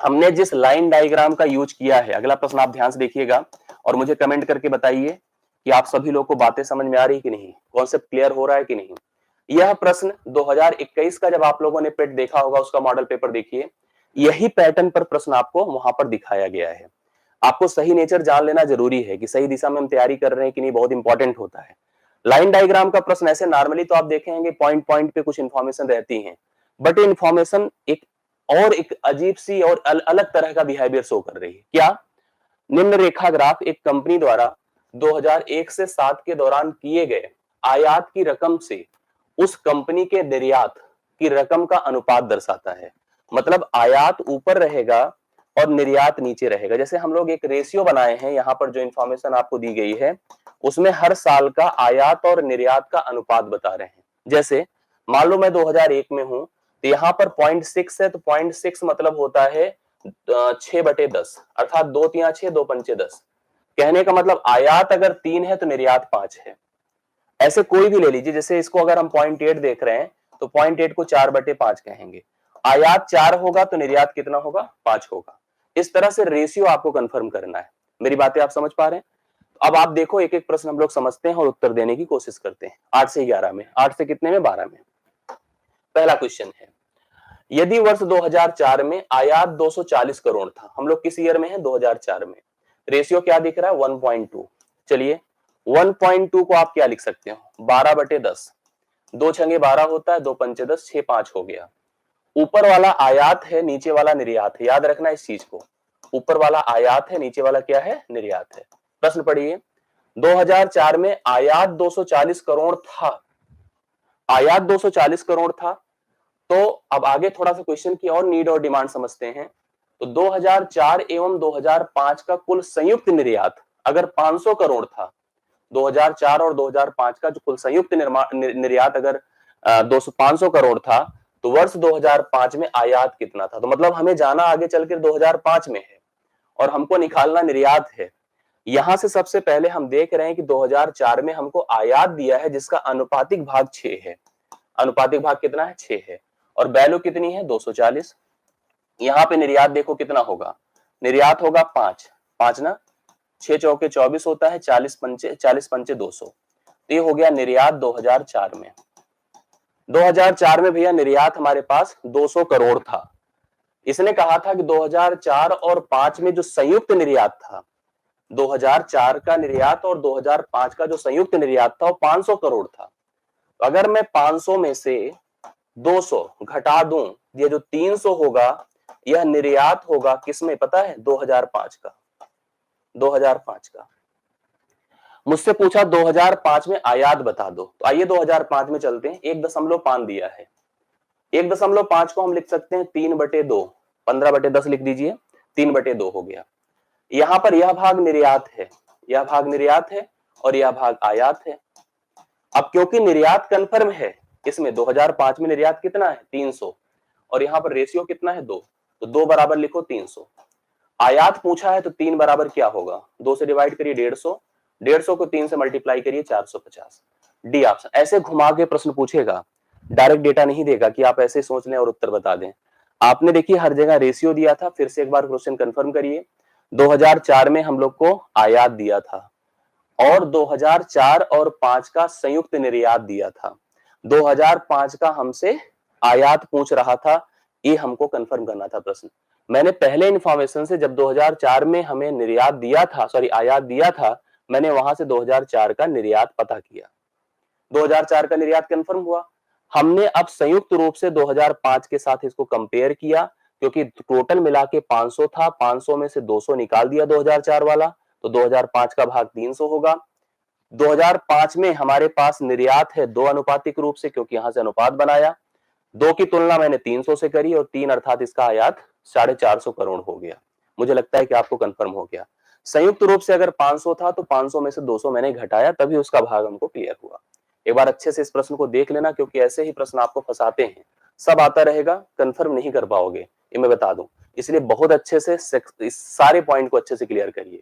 हमने जिस line diagram का यूज किया है, अगला प्रश्न आप ध्यान से देखिएगा और मुझे कमेंट करके बताइए कि आप सभी लोग को बातें समझ में आ रही कि नहीं, कॉन्सेप्ट क्लियर हो रहा है कि नहीं। यह प्रश्न 2021 का जब आप लोगों ने पेट देखा होगा, उसका मॉडल पेपर देखिए, यही पैटर्न पर प्रश्न आपको वहां पर दिखाया गया है। आपको सही नेचर जान लेना जरूरी है कि सही दिशा में हम तैयारी कर रहे हैं कि नहीं, बहुत इंपॉर्टेंट होता है। लाइन डायग्राम का प्रश्न ऐसे नॉर्मली तो आप देखेंगे पॉइंट पॉइंट पे कुछ इंफॉर्मेशन रहती है, बट ये इंफॉर्मेशन एक अजीब सी और अलग तरह का बिहेवियर शो कर रही है। क्या? निम्न रेखा ग्राफ एक कंपनी द्वारा 2001 से 7 के दौरान किए गए आयात की रकम से उस कंपनी के निर्यात की रकम का अनुपात दर्शाता है। मतलब आयात ऊपर रहेगा और निर्यात नीचे रहेगा। जैसे हम लोग एक रेशियो बनाए हैं, यहां पर जो इंफॉर्मेशन आपको दी गई है उसमें हर साल का आयात और निर्यात का अनुपात बता रहे हैं। जैसे मान लो मैं 2001 में हूं, तो यहाँ पर 0.6 है, तो 0.6 मतलब होता है 6/10, अर्थात 2 तिया 6, 2 पंचे 10। कहने का मतलब आयात अगर 3 है तो निर्यात 5 है। ऐसे कोई भी ले लीजिए, जैसे इसको अगर हम 0.8 देख रहे हैं तो 0.8 को 4/5 कहेंगे। आयात 4 होगा तो निर्यात कितना होगा? 5 होगा। इस तरह से रेशियो आपको कंफर्म करना है। मेरी बातें आप समझ पा रहे हैं? अब आप देखो, एक एक प्रश्न हम लोग समझते हैं और उत्तर देने की कोशिश करते हैं। 8 से 11 में, 8 से कितने में? 12 में। पहला क्वेश्चन है, यदि वर्ष 2004 में आयात 240 करोड़ था, हम लोग किस ईयर में है? 2004 में। रेशियो क्या दिख रहा है? 1.2। चलिए 1.2 को आप क्या लिख सकते हो? 12/10। 2 छंगे 12 होता है, 2 पंचे 10, 6 5 हो गया। ऊपर वाला आयात है, नीचे वाला निर्यात है, याद रखना इस चीज को। ऊपर वाला आयात है, नीचे वाला क्या है? निर्यात है। प्रश्न पढ़िए, 2004 में आयात 240 करोड़ था, आयात 240 करोड़ था। तो अब आगे थोड़ा सा क्वेश्चन की और नीड और डिमांड समझते हैं। तो 2004 एवं 2005 का कुल संयुक्त निर्यात अगर 500 करोड़ था, 2004 और 2005 का जो कुल संयुक्त निर्यात अगर 500 करोड़ था, तो वर्ष 2005 में आयात कितना था? तो मतलब हमें जाना आगे चलकर 2005 में है और हमको निकालना निर्यात है। यहां से सबसे पहले हम देख रहे हैं कि 2004 में हमको आयात दिया है जिसका अनुपातिक भाग 6 है। अनुपातिक भाग कितना है? 6 है। और वैल्यू कितनी है? 240। यहाँ पे निर्यात देखो कितना होगा? निर्यात होगा 5, 5 ना 6 चौके 24 होता है, 40 पंचे 200। तो ये हो गया निर्यात 2004 में। 2004 में भैया निर्यात हमारे पास 200 करोड़ था। इसने कहा था कि 2004 और 5 में जो संयुक्त निर्यात था, 2004 का निर्यात और 2005 का जो संयुक्त निर्यात था वो 500 करोड़ था। तो अगर मैं 500 में से 200 घटा दूं, ये जो 300 होगा यह निर्यात होगा किसमें पता है? 2005 का। 2005 का मुझसे पूछा 2005 में आयात बता दो, तो आइए 2005 में चलते हैं। 1.5 दिया है, 1.5 को हम लिख सकते हैं 3/2, 15/10 लिख दीजिए, 3/2 हो गया। यहां पर यह भाग निर्यात है, यह भाग निर्यात है और यह भाग आयात है। अब क्योंकि निर्यात कंफर्म है, इसमें 2005 में निर्यात कितना है? 300, और यहां पर रेशियो कितना है? 2, तो 2 बराबर लिखो 300। आयात पूछा है तो 3 बराबर क्या होगा? 2 से डिवाइड करिए 150, 150 को 3 से मल्टीप्लाई करिए 450। D option. ऐसे घुमा के प्रश्न पूछेगा, डायरेक्ट डेटा नहीं देगा कि आप ऐसे सोच लें और उत्तर बता दें। आपने देखिए हर जगह रेशियो दिया था। फिर से एक बार क्वेश्चन कंफर्म करिए। 2004 में हम लोग को आयात दिया था और 2004 और 5 का संयुक्त निर्यात दिया था। 2005 का हमसे आयात पूछ रहा था, ये हमको कंफर्म करना था प्रश्न। मैंने पहले इंफॉर्मेशन से जब 2004 में हमें निर्यात दिया था, सॉरी आयात दिया था, मैंने वहां से 2004 का निर्यात पता किया। 2004 का निर्यात कंफर्म हुआ। हमने अब संयुक्त रूप से 2005 के साथ इसको कंपेयर किया, क्योंकि टोटल मिला के 500 था, 500 में से 200 निकाल दिया 2004 वाला, तो 2005 का भाग 300 होगा। 2005 में हमारे पास निर्यात है 2 अनुपातिक रूप से, क्योंकि यहां से अनुपात बनाया। 2 की तुलना मैंने 300 से करी और 3 अर्थात इसका आयात 450 करोड़ हो गया। मुझे लगता है कि आपको कंफर्म हो गया। संयुक्त रूप से अगर 500 था तो 500 में से 200 मैंने घटाया, तभी उसका भाग हमको क्लियर हुआ। एक बार अच्छे से इस प्रश्न को देख लेना, क्योंकि ऐसे ही प्रश्न आपको फंसाते हैं। सब आता रहेगा, कंफर्म नहीं कर पाओगे, ये मैं बता दूं। इसलिए बहुत अच्छे से इस सारे पॉइंट को अच्छे से क्लियर करिए।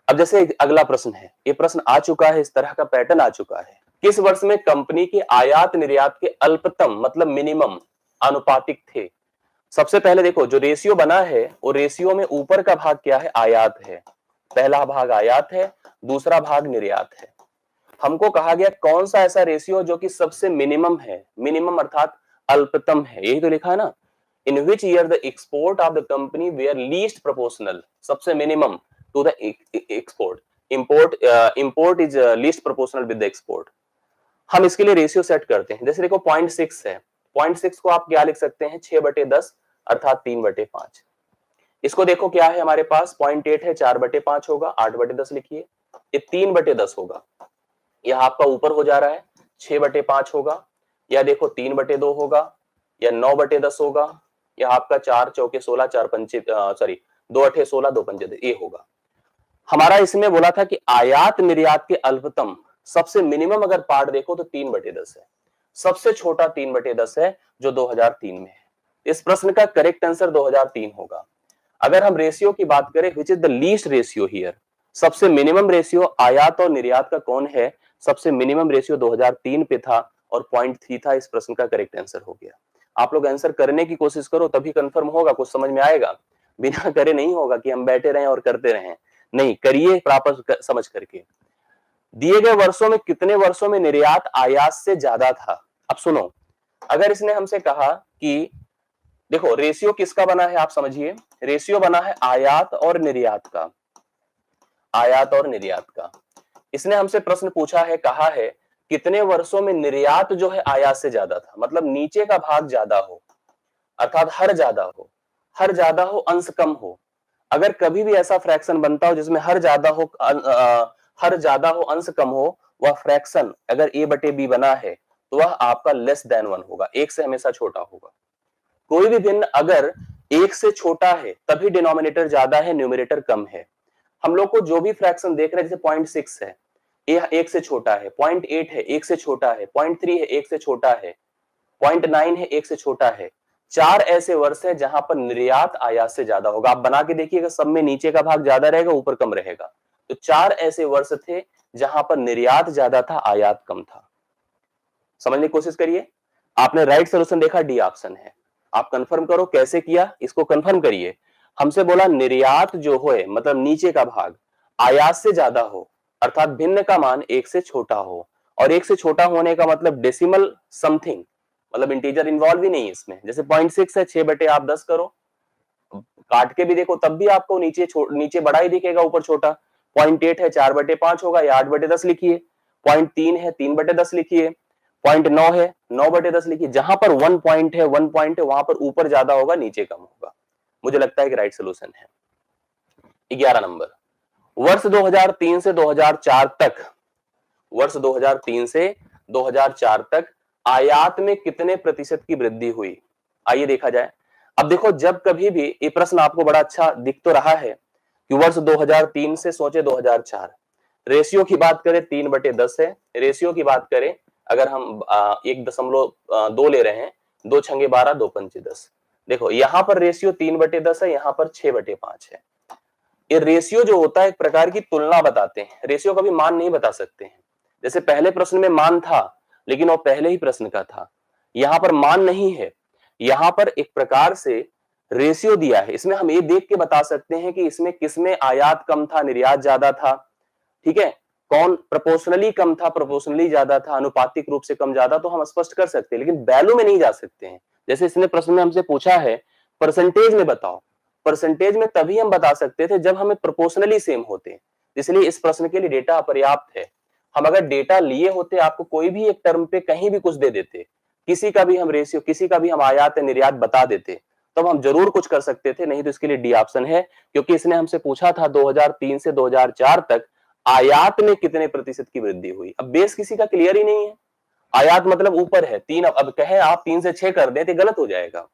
अब जैसे अगला प्रश्न है, ये प्रश्न आ चुका है, इस तरह का पैटर्न आ चुका है। किस वर्ष में कंपनी के आयात निर्यात के अल्पतम मतलब मिनिमम अनुपातिक थे? सबसे पहले देखो जो रेशियो बना है वो रेशियो में ऊपर का भाग क्या है, आयात है। पहला भाग आयात है, दूसरा भाग निर्यात है। हमको कहा गया कौन सा ऐसा रेशियो जो कि सबसे मिनिमम है, मिनिमम अर्थात अल्पतम है, यही तो लिखा है ना। In which year the export of the company were least proportional, सबसे minimum to the export, import is least proportional with the export. हम इसके लिए रेशियो सेट करते हैं। जैसे देखो 0.6 है, 0.6 को आप क्या लिख सकते हैं, 6/10 अर्थात 3/5। इसको देखो क्या है हमारे पास, 0.8 है, 4/5 होगा, 8/10 लिखिए। ये 3/10 होगा, यह आपका ऊपर हो जा रहा है, 6/5 होगा, या देखो 3/2 होगा, या 9/10 होगा, या आपका 4 चौके 16, 4 पंचे सॉरी 2 अठे 16, 2 पंचे 10, ये होगा। हमारा इसमें बोला था कि आयात निर्यात के अल्पतम सबसे मिनिमम अगर पार्ट देखो तो 3/10 है, सबसे छोटा 3/10 है जो 2003 में है। इस प्रश्न का करेक्ट आंसर 2003 होगा। अगर हम रेशियो की बात करें, which is the least ratio here, सबसे मिनिमम रेशियो आयात और निर्यात का कौन है, सबसे मिनिमम रेशियो 2003 पे था और 0.3 था। इस प्रश्न का करेक्ट आंसर हो गया। आप लोग आंसर करने की कोशिश करो, तभी कंफर्म होगा, कुछ समझ में आएगा। बिना करे नहीं होगा कि हम बैठे रहें और करते रहें, नहीं करिए प्रॉपर समझ करके। दिए गए वर्षों में कितने वर्षों में निर्यात आयात से ज्यादा था। अब सुनो, अगर इसने हमसे कहा कि देखो रेशियो किसका बना है, आप समझिए, रेशियो बना है आयात और निर्यात का, आयात और निर्यात का। इसने हमसे प्रश्न पूछा है, कहा है कितने वर्षों में निर्यात जो है आयात से ज्यादा था, मतलब नीचे का भाग ज्यादा हो, अर्थात हर ज्यादा हो, हर ज्यादा हो अंश कम हो। अगर कभी भी ऐसा फ्रैक्शन बनता हो जिसमें हर ज्यादा हो हर ज्यादा हो अंश कम हो, वह फ्रैक्शन अगर a/b बना है तो वह आपका लेस देन 1 होगा, एक से हमेशा छोटा होगा। कोई भी भिन्न अगर एक से छोटा है तभी डिनोमिनेटर ज्यादा है, न्यूमरेटर कम है। हम लोग को जो भी फ्रैक्शन देख रहे हैं, जैसे 0.6 है, यह एक से छोटा है, 0.8 है एक से छोटा है, 0.3 है एक से छोटा है, 0.9 है एक से छोटा है। 4 ऐसे वर्ष है जहां पर निर्यात आयात से ज्यादा होगा। आप बना के देखिएगा, सब में नीचे का भाग ज्यादा रहेगा, ऊपर कम रहेगा। तो 4 ऐसे वर्ष थे जहां पर निर्यात ज्यादा था, आयात कम था। समझने की कोशिश करिए। आपने राइट सोल्यूशन देखा, डी ऑप्शन है। आप कंफर्म करो कैसे किया, इसको कंफर्म करिए। हमसे बोला निर्यात जो हो मतलब नीचे का भाग आयात से ज्यादा हो, अर्थात भिन्न का मान एक से छोटा हो, और एक से छोटा होने का मतलब डेसिमल समथिंग, मतलब इंटीजर इन्वॉल्व ही नहीं है इसमें। जैसे 0.6 है, 6/10 करो, काट के भी देखो तब भी आपको नीचे बड़ा ही दिखेगा, ऊपर छोटा। 0.8 है, 4/5 होगा, या 8/10 लिखिए। 0.3 है, 3/10 लिखिए। 0.9 है, 9/10 लिखिए। जहां पर 1 पॉइंट है, 1 पॉइंट है, वहां पर ऊपर ज्यादा होगा, नीचे कम होगा। मुझे लगता है कि राइट सोल्यूशन है। 11 नंबर, वर्ष 2003 से 2004 तक, वर्ष 2003 से 2004 तक आयात में कितने प्रतिशत की वृद्धि हुई, आइए देखा जाए। अब देखो, जब कभी भी ये प्रश्न आपको बड़ा अच्छा दिख तो रहा है कि वर्ष 2003 से सोचे 2004, रेशियो की बात करें 3/10 है, रेशियो की बात करें अगर हम 1.2 ले रहे हैं, 2 छंगे 12, 2 पंचे 10। देखो यहां पर रेशियो 3/10 है, यहां पर 6/5 है। ये रेशियो जो होता है एक प्रकार की तुलना बताते हैं, रेशियो कभी मान नहीं बता सकते हैं। जैसे पहले प्रश्न में मान था, लेकिन वो पहले ही प्रश्न का था। यहां पर मान नहीं है, यहां पर एक प्रकार से रेशियो दिया है। इसमें हम ये देख के बता सकते हैं कि इसमें किसमें आयात कम था, निर्यात ज्यादा था। ठीक है, कौन प्रोपोर्शनली कम था, प्रोपोर्शनली ज्यादा था, अनुपातिक रूप से कम ज्यादा, तो हम स्पष्ट कर सकते हैं, लेकिन वैल्यू में नहीं जा सकते हैं। जैसे इसने प्रश्न में हमसे पूछा है परसेंटेज में बताओ, परसेंटेज में तभी हम बता सकते थे जब हमें प्रोपोर्शनली सेम होते, इसलिए इस प्रश्न के लिए डेटा अपर्याप्त है। हम अगर डेटा लिए होते, आपको कोई भी एक टर्म पे कहीं भी कुछ दे देते, किसी का भी हम रेशियो, किसी का भी हम आयात या निर्यात बता देते, तब हम जरूर कुछ कर सकते थे। नहीं तो इसके लिए डी ऑप्शन है, क्योंकि इसने हमसे पूछा था 2003 से 2004 तक आयात में कितने प्रतिशत की वृद्धि हुई। अब बेस किसी का क्लियर ही नहीं है, आयात मतलब ऊपर है 3, अब कहे आप 3 से 6 कर दें तो गलत हो जाएगा।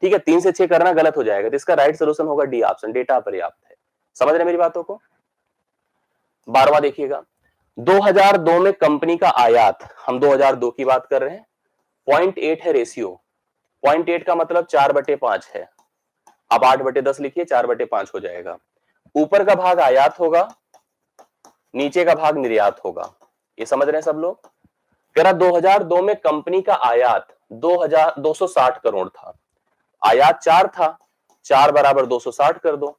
ठीक है, 3 से 6 करना गलत हो जाएगा, तो इसका राइट सोल्यूशन होगा डी ऑप्शन, डेटा पर्याप्त है। समझ रहे मेरी बातों को। 12वां देखिएगा, 2002 में कंपनी का आयात, हम 2002 की बात कर रहे हैं, 0.8 है रेशियो, 0.8 का मतलब 4/5 है। अब 8/10 लिखिए, 4/5 हो जाएगा। ऊपर का भाग आयात होगा, नीचे का भाग निर्यात होगा। ये समझ रहे हैं सब लोग। कह रहा 2002 में कंपनी का आयात 2,260 करोड़ था, आयात 4 था, 4 बराबर 260 कर दो।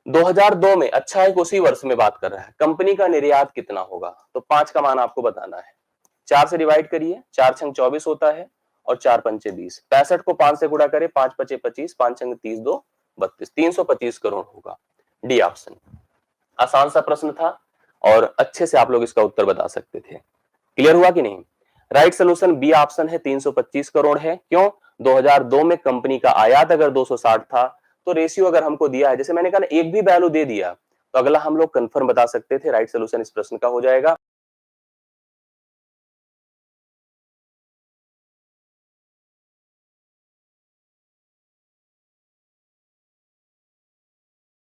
2002 में, अच्छा है उसी वर्ष में बात कर रहा है, कंपनी का निर्यात कितना होगा, तो 5 का मान आपको बताना है। 4 से डिवाइड करिए, 4 छंग 24 होता है और 4 पंचे 20, 65 को 5 से गुणा करें, 5 पचे 25, 5 छंग 30, 2 32, 325 करोड़ होगा। D option. आसान सा प्रश्न था और अच्छे से आप लोग इसका उत्तर बता सकते थे। क्लियर हुआ कि नहीं? राइट सोल्यूशन बी ऑप्शन है, 325 करोड़ है। क्यों? 2002 में कंपनी का आयात अगर 260 था, तो रेशियो अगर हमको दिया है, जैसे मैंने कहा ना, एक भी वैल्यू दे दिया तो अगला हम लोग कंफर्म बता सकते थे। राइट सोल्यूशन इस प्रश्न का हो जाएगा।